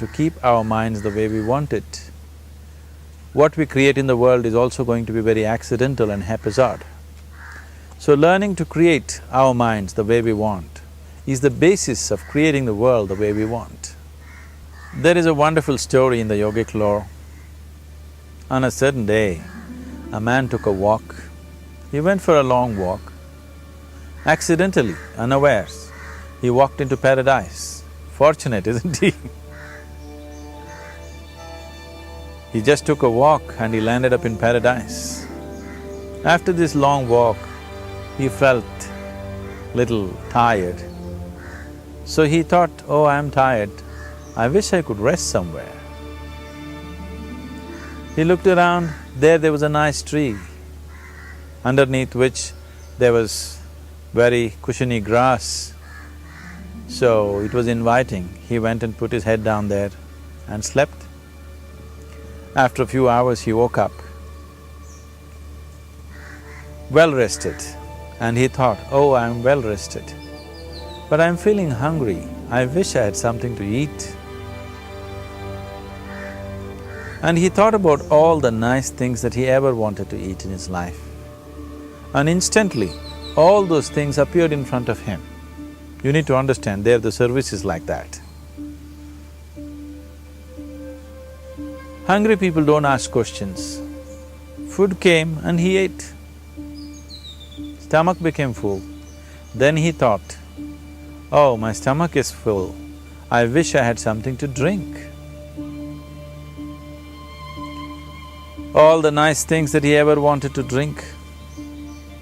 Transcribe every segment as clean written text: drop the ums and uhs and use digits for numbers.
to keep our minds the way we want it, what we create in the world is also going to be very accidental and haphazard. So learning to create our minds the way we want is the basis of creating the world the way we want. There is a wonderful story in the yogic lore. On a certain day, a man took a walk. He went for a long walk. Accidentally, unawares, he walked into paradise. Fortunate, isn't he? He just took a walk and he landed up in paradise. After this long walk, he felt little tired. So he thought, oh, I'm tired, I wish I could rest somewhere. He looked around, there was a nice tree, underneath which there was very cushiony grass. So it was inviting. He went and put his head down there and slept. After a few hours, he woke up, well rested, and he thought, oh, I'm well rested, but I'm feeling hungry, I wish I had something to eat. And he thought about all the nice things that he ever wanted to eat in his life. And instantly, all those things appeared in front of him. You need to understand, there the service is like that. Hungry people don't ask questions. Food came and he ate. Stomach became full. Then he thought, oh, my stomach is full, I wish I had something to drink. All the nice things that he ever wanted to drink,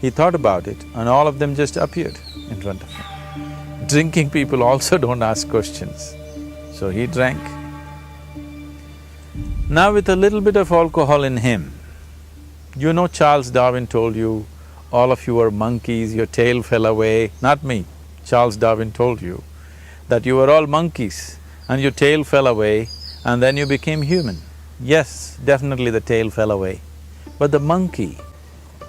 he thought about it and all of them just appeared in front of him. Drinking people also don't ask questions, so he drank. Now with a little bit of alcohol in him, you know Charles Darwin told you, all of you are monkeys, your tail fell away. Not me, Charles Darwin told you that you were all monkeys and your tail fell away and then you became human. Yes, definitely the tail fell away. But the monkey,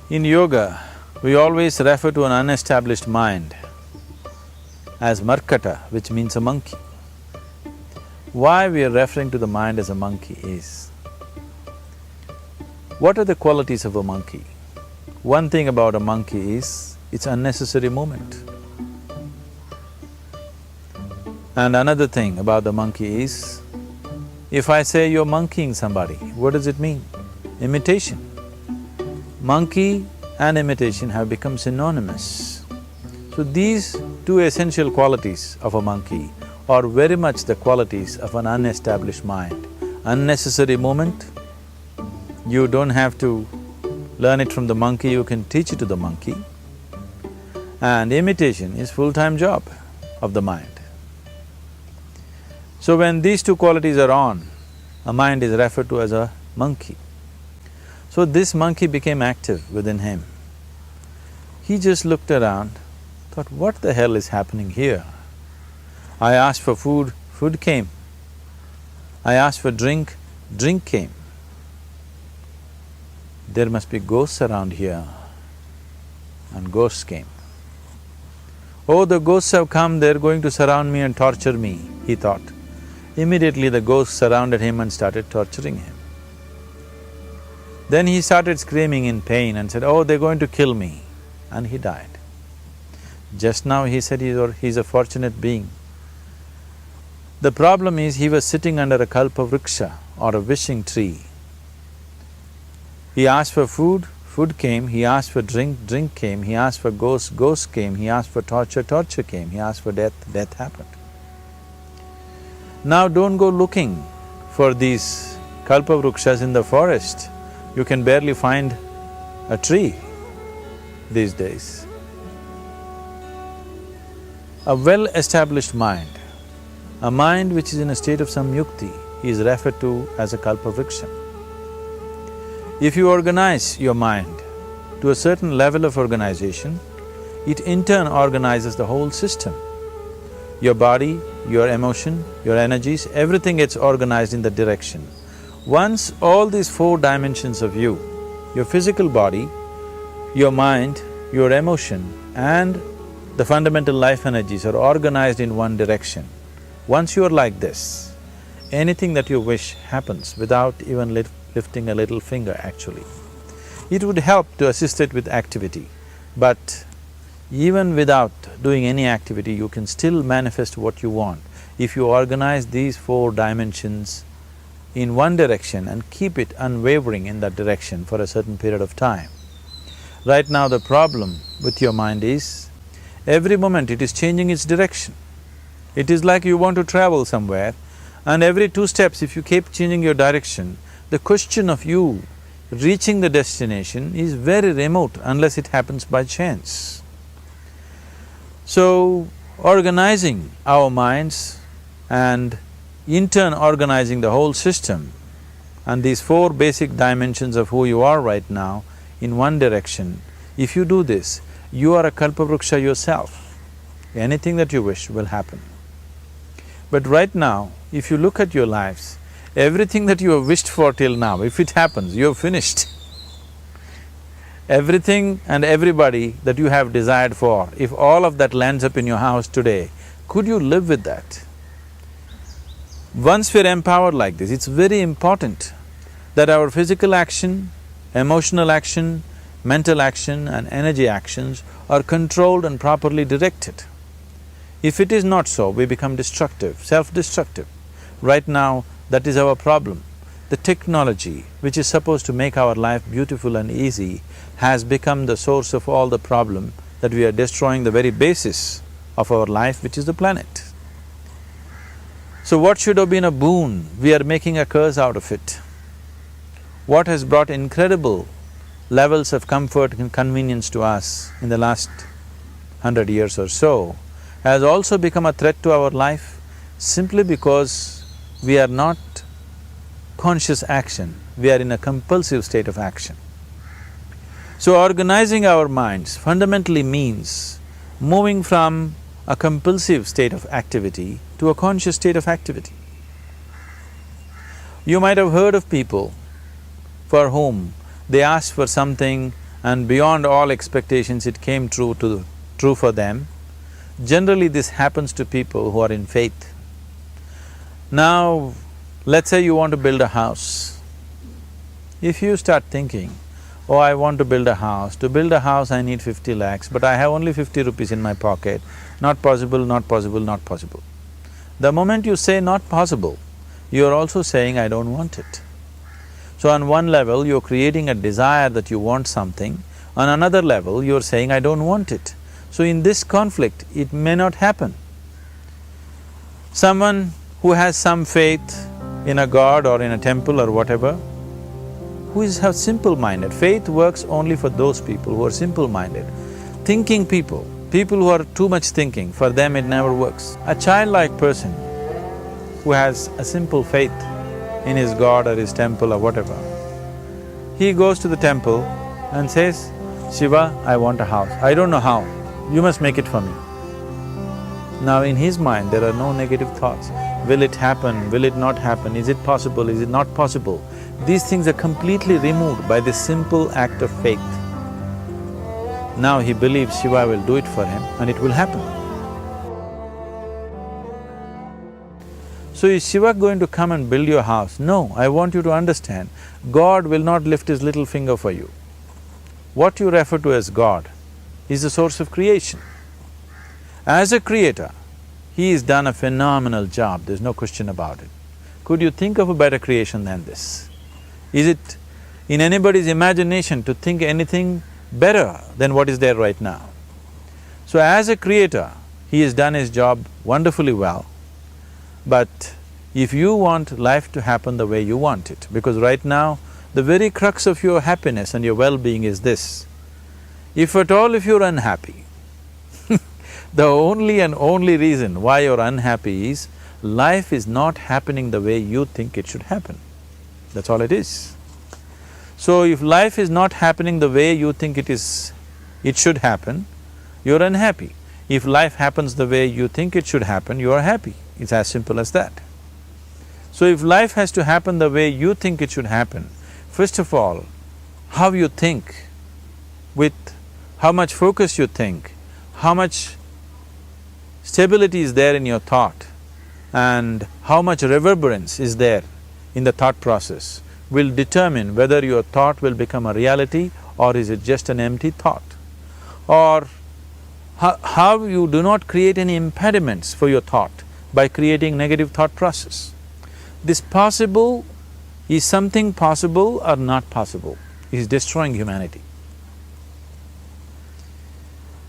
in yoga, we always refer to an unestablished mind as markata, which means a monkey. Why we are referring to the mind as a monkey is, what are the qualities of a monkey? One thing about a monkey is, it's unnecessary movement. And another thing about the monkey is, if I say you're monkeying somebody, what does it mean? Imitation. Monkey and imitation have become synonymous. So these two essential qualities of a monkey are very much the qualities of an unestablished mind. Unnecessary movement, you don't have to learn it from the monkey, you can teach it to the monkey. And imitation is full-time job of the mind. So when these two qualities are on, a mind is referred to as a monkey. So this monkey became active within him. He just looked around, thought, what the hell is happening here? I asked for food, food came. I asked for drink, drink came. There must be ghosts around here, and ghosts came. Oh, the ghosts have come, they're going to surround me and torture me, he thought. Immediately the ghosts surrounded him and started torturing him. Then he started screaming in pain and said, oh, they're going to kill me, and he died. Just now he said he's a fortunate being. The problem is he was sitting under a kalpa-vriksha or a wishing tree. He asked for food, food came, he asked for drink, drink came, he asked for ghost, ghost came, he asked for torture, torture came, he asked for death, death happened. Now don't go looking for these kalpa-vrikshas in the forest. You can barely find a tree these days. A well-established mind, a mind which is in a state of samyukti, is referred to as a kalpa-vriksha. If you organize your mind to a certain level of organization, it in turn organizes the whole system. Your body, your emotion, your energies, everything gets organized in that direction. Once all these four dimensions of you, your physical body, your mind, your emotion and the fundamental life energies are organized in one direction, once you are like this, anything that you wish happens without even lifting a little finger actually. It would help to assist it with activity, but even without doing any activity, you can still manifest what you want if you organize these 4 dimensions in one direction and keep it unwavering in that direction for a certain period of time. Right now the problem with your mind is, every moment it is changing its direction. It is like you want to travel somewhere and every 2 steps if you keep changing your direction, the question of you reaching the destination is very remote unless it happens by chance. So, organizing our minds and in turn organizing the whole system and these 4 basic dimensions of who you are right now in one direction, if you do this, you are a kalpavruksha yourself. Anything that you wish will happen. But right now, if you look at your lives, everything that you have wished for till now, if it happens, you have finished. Everything and everybody that you have desired for, if all of that lands up in your house today, could you live with that? Once we're empowered like this, it's very important that our physical action, emotional action, mental action and energy actions are controlled and properly directed. If it is not so, we become destructive, self-destructive. Right now, that is our problem. The technology, which is supposed to make our life beautiful and easy, has become the source of all the problem that we are destroying the very basis of our life, which is the planet. So what should have been a boon, we are making a curse out of it. What has brought incredible levels of comfort and convenience to us in the last 100 years or so has also become a threat to our life simply because we are not conscious action, we are in a compulsive state of action. So organizing our minds fundamentally means moving from a compulsive state of activity to a conscious state of activity. You might have heard of people for whom they asked for something and beyond all expectations it came true for them. Generally this happens to people who are in faith. Now, let's say you want to build a house. If you start thinking, oh, I want to build a house. To build a house I need 50 lakhs, but I have only 50 rupees in my pocket. Not possible, not possible, not possible. The moment you say not possible, you are also saying I don't want it. So on one level, you're creating a desire that you want something, on another level, you're saying I don't want it. So in this conflict, it may not happen. Someone who has some faith in a god or in a temple or whatever, who is simple-minded, faith works only for those people who are simple-minded. Thinking people, people who are too much thinking, for them it never works. A childlike person who has a simple faith in his god or his temple or whatever, he goes to the temple and says, Shiva, I want a house. I don't know how, you must make it for me. Now in his mind there are no negative thoughts. Will it happen? Will it not happen? Is it possible? Is it not possible? These things are completely removed by this simple act of faith. Now he believes Shiva will do it for him and it will happen. So is Shiva going to come and build your house? No, I want you to understand, God will not lift his little finger for you. What you refer to as God is the source of creation. As a creator, he has done a phenomenal job, there's no question about it. Could you think of a better creation than this? Is it in anybody's imagination to think anything better than what is there right now? So as a creator, he has done his job wonderfully well. But if you want life to happen the way you want it, because right now, the very crux of your happiness and your well-being is this, if at all if you're unhappy, the only and only reason why you're unhappy is life is not happening the way you think it should happen. That's all it is. So if life is not happening the way you think it should happen, you're unhappy. If life happens the way you think it should happen, you are happy. It's as simple as that. So if life has to happen the way you think it should happen, first of all, how you think, with how much focus you think, how much stability is there in your thought, and how much reverberance is there in the thought process will determine whether your thought will become a reality or is it just an empty thought. Or how you do not create any impediments for your thought by creating negative thought process. This possible is something possible or not possible is destroying humanity.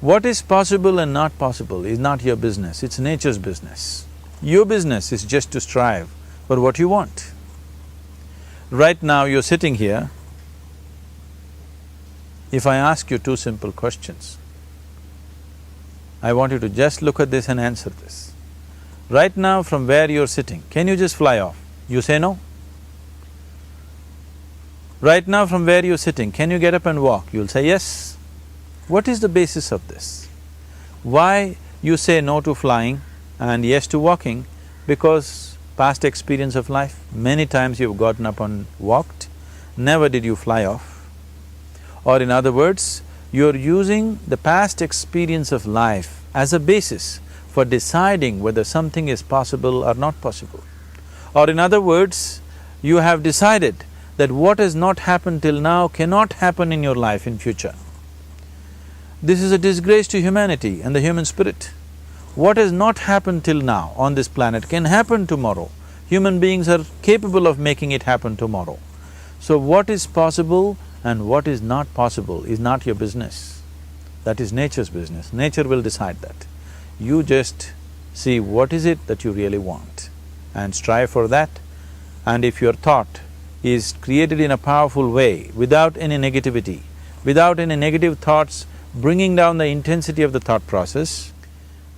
What is possible and not possible is not your business, it's nature's business. Your business is just to strive for what you want. Right now you're sitting here, if I ask you two simple questions, I want you to just look at this and answer this. Right now from where you're sitting, can you just fly off? You say no. Right now from where you're sitting, can you get up and walk? You'll say yes. What is the basis of this? Why you say no to flying and yes to walking? Because past experience of life, many times you've gotten up and walked, never did you fly off. Or in other words, you're using the past experience of life as a basis for deciding whether something is possible or not possible. Or in other words, you have decided that what has not happened till now cannot happen in your life in future. This is a disgrace to humanity and the human spirit. What has not happened till now on this planet can happen tomorrow. Human beings are capable of making it happen tomorrow. So what is possible and what is not possible is not your business. That is nature's business. Nature will decide that. You just see what is it that you really want and strive for that. And if your thought is created in a powerful way, without any negativity, without any negative thoughts bringing down the intensity of the thought process,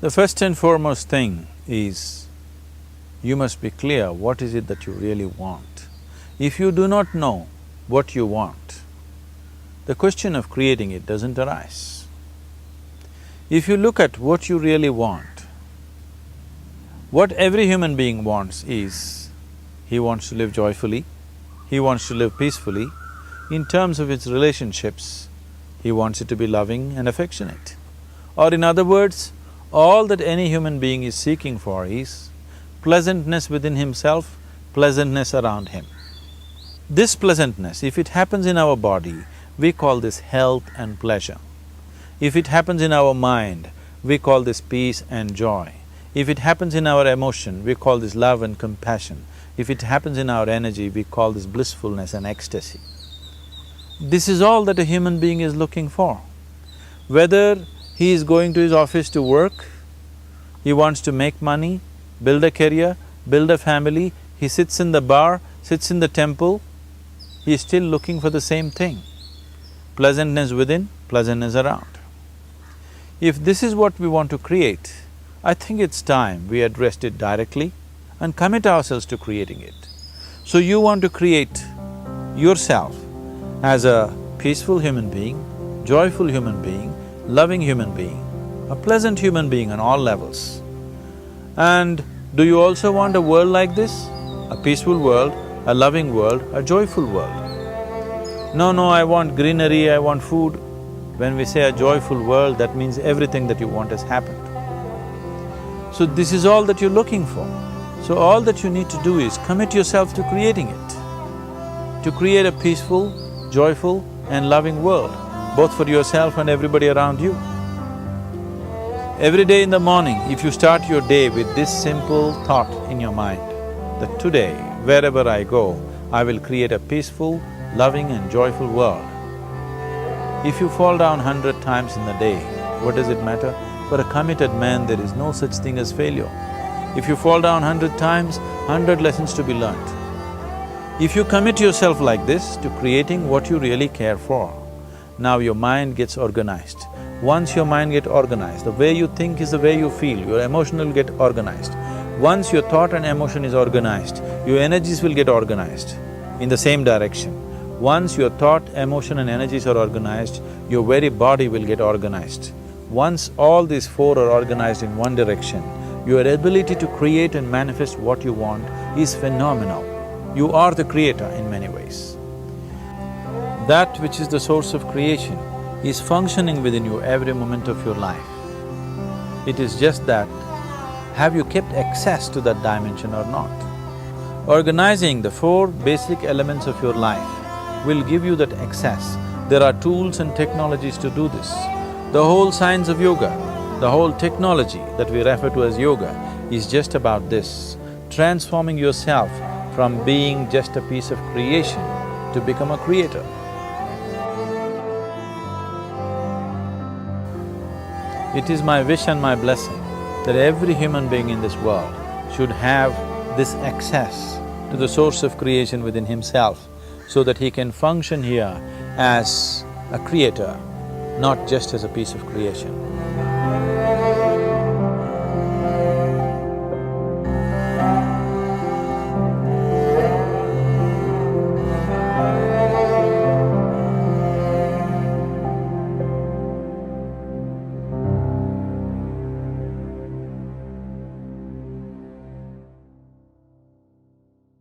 the first and foremost thing is you must be clear what is it that you really want. If you do not know what you want, the question of creating it doesn't arise. If you look at what you really want, what every human being wants is, he wants to live joyfully, he wants to live peacefully. In terms of its relationships, he wants it to be loving and affectionate. Or in other words, all that any human being is seeking for is pleasantness within himself, pleasantness around him. This pleasantness, if it happens in our body, we call this health and pleasure. If it happens in our mind, we call this peace and joy. If it happens in our emotion, we call this love and compassion. If it happens in our energy, we call this blissfulness and ecstasy. This is all that a human being is looking for. Whether he is going to his office to work, he wants to make money, build a career, build a family, he sits in the bar, sits in the temple, he is still looking for the same thing. Pleasantness within, pleasantness around. If this is what we want to create, I think it's time we addressed it directly and commit ourselves to creating it. So you want to create yourself as a peaceful human being, joyful human being, loving human being, a pleasant human being on all levels. And do you also want a world like this? A peaceful world, a loving world, a joyful world? No, I want greenery, I want food. When we say a joyful world, that means everything that you want has happened. So this is all that you're looking for. So all that you need to do is commit yourself to creating it, to create a peaceful, joyful and loving world, both for yourself and everybody around you. Every day in the morning, if you start your day with this simple thought in your mind, that today, wherever I go, I will create a peaceful, loving and joyful world. If you fall down 100 times in the day, what does it matter? For a committed man, there is no such thing as failure. If you fall down 100 times, 100 lessons to be learnt. If you commit yourself like this to creating what you really care for, now your mind gets organized. Once your mind gets organized, the way you think is the way you feel, your emotion will get organized. Once your thought and emotion is organized, your energies will get organized in the same direction. Once your thought, emotion and energies are organized, your very body will get organized. Once all these four are organized in one direction, your ability to create and manifest what you want is phenomenal. You are the creator in many ways. That which is the source of creation is functioning within you every moment of your life. It is just that have you kept access to that dimension or not? Organizing the four basic elements of your life will give you that access. There are tools and technologies to do this. The whole science of yoga, the whole technology that we refer to as yoga is just about this, transforming yourself from being just a piece of creation to become a creator. It is my wish and my blessing that every human being in this world should have this access to the source of creation within himself so that he can function here as a creator, not just as a piece of creation.